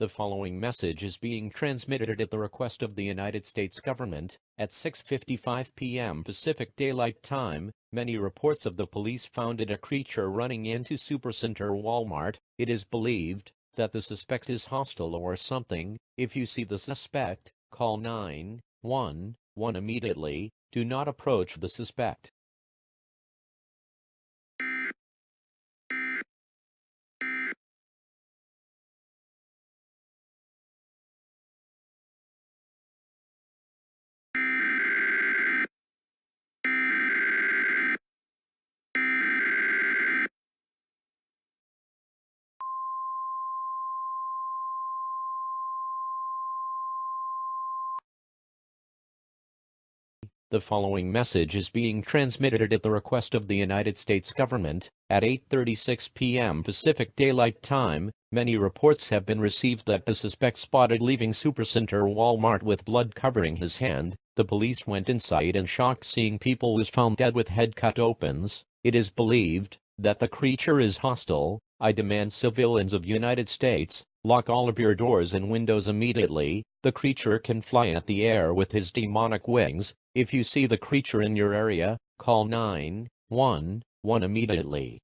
The following message is being transmitted at the request of the United States government. At 6:55 p.m. Pacific Daylight Time, many reports of the police found a creature running into Supercenter Walmart. It is believed that the suspect is hostile or something. If you see the suspect, call 911 immediately. Do not approach the suspect. The following message is being transmitted at the request of the United States government. At 8:36 p.m. Pacific Daylight Time, many reports have been received that the suspect spotted leaving Supercenter Walmart with blood covering his hand. The police went inside and shocked seeing people was found dead with head cut opens. It is believed that the creature is hostile. I demand civilians of United States, lock all of your doors and windows immediately. The creature can fly at the air with his demonic wings. If you see the creature in your area, call 911 immediately.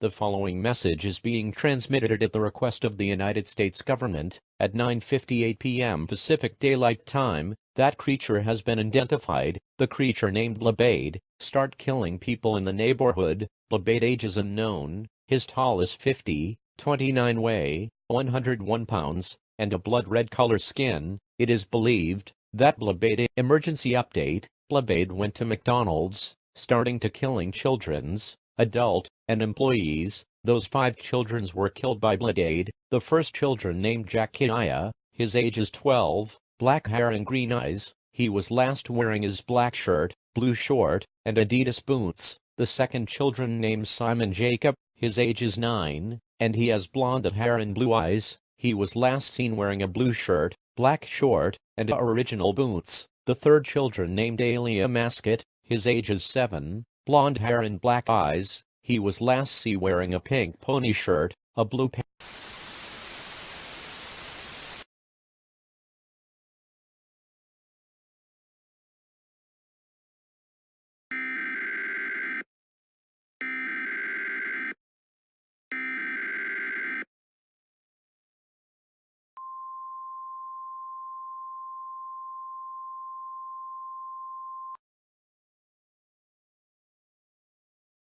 The following message is being transmitted at the request of the United States government. At 9:58 p.m. Pacific Daylight Time, that creature has been identified. The creature named Blabade start killing people in the neighborhood. Blabade age is unknown. His tall is 50, 29 weigh, 101 pounds, and a blood red color skin. It is believed that Blabade emergency update. Blabade went to McDonald's, starting to killing children's, adult, and employees. Those 5 children were killed by Blabade. The first children named Jackiah, his age is 12, black hair and green eyes. He was last wearing his black shirt, blue short, and Adidas boots. The second children named Simon Jacob, his age is 9, and he has blonde hair and blue eyes. He was last seen wearing a blue shirt, black short, and original boots. The third children named Alia Mascot, his age is 7, blonde hair and black eyes. He was last seen wearing a pink pony shirt, a blue pants.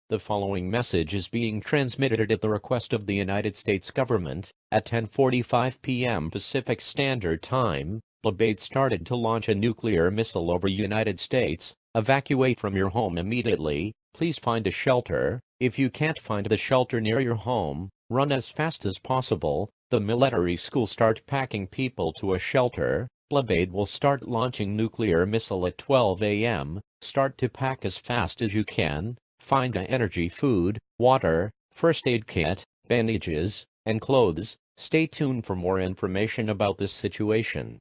The following message is being transmitted at the request of the United States government. At 10:45 p.m. Pacific Standard Time, Blabade started to launch a nuclear missile over United States. Evacuate from your home immediately. Please find a shelter. If you can't find the shelter near your home, run as fast as possible. The military school start packing people to a shelter. Blabade will start launching nuclear missile at 12 a.m. Start to pack as fast as you can. Find energy, food, water, first aid kit, bandages, and clothes. Stay tuned for more information about this situation.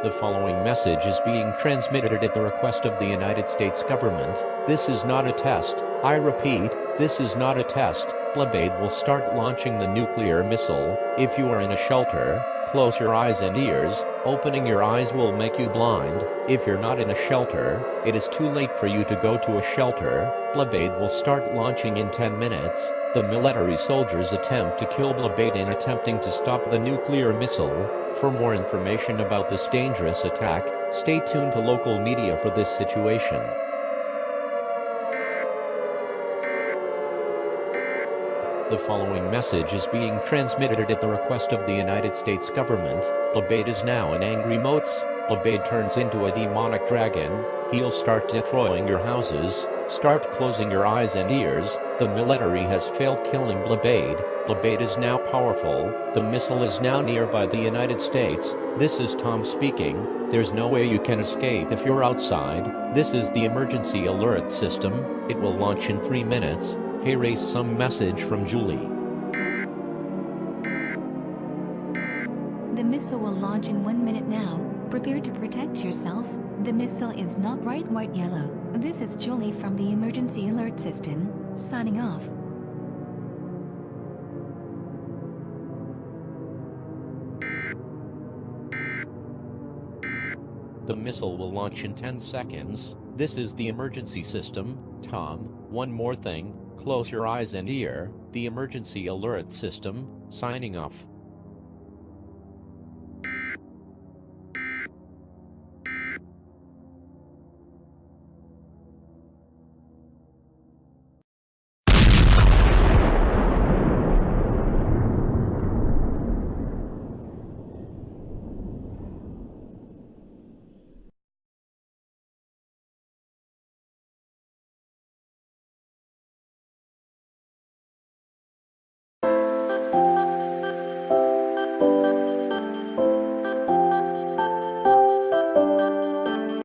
The following message is being transmitted at the request of the United States government. This is not a test. I repeat, this is not a test. Blabade will start launching the nuclear missile. If you are in a shelter, close your eyes and ears. Opening your eyes will make you blind. If you're not in a shelter, it is too late for you to go to a shelter. Blabade will start launching in 10 minutes. The military soldiers attempt to kill Blabade in attempting to stop the nuclear missile. For more information about this dangerous attack, stay tuned to local media for this situation. The following message is being transmitted at the request of the United States government. Blade is now in angry modes. Blade turns into a demonic dragon. He'll start destroying your houses. Start closing your eyes and ears. The military has failed killing Blade. Blade is now powerful. The missile is now nearby the United States. This is Tom speaking. There's no way you can escape if you're outside. This is the emergency alert system. It will launch in 3 minutes. Hey, raise some message from Julie. The missile will launch in 1 minute now. Prepare to protect yourself. The missile is not bright white yellow. This is Julie from the emergency alert system, signing off. The missile will launch in 10 seconds. This is the emergency system. Tom, one more thing. Close your eyes and ear. The emergency alert system, signing off.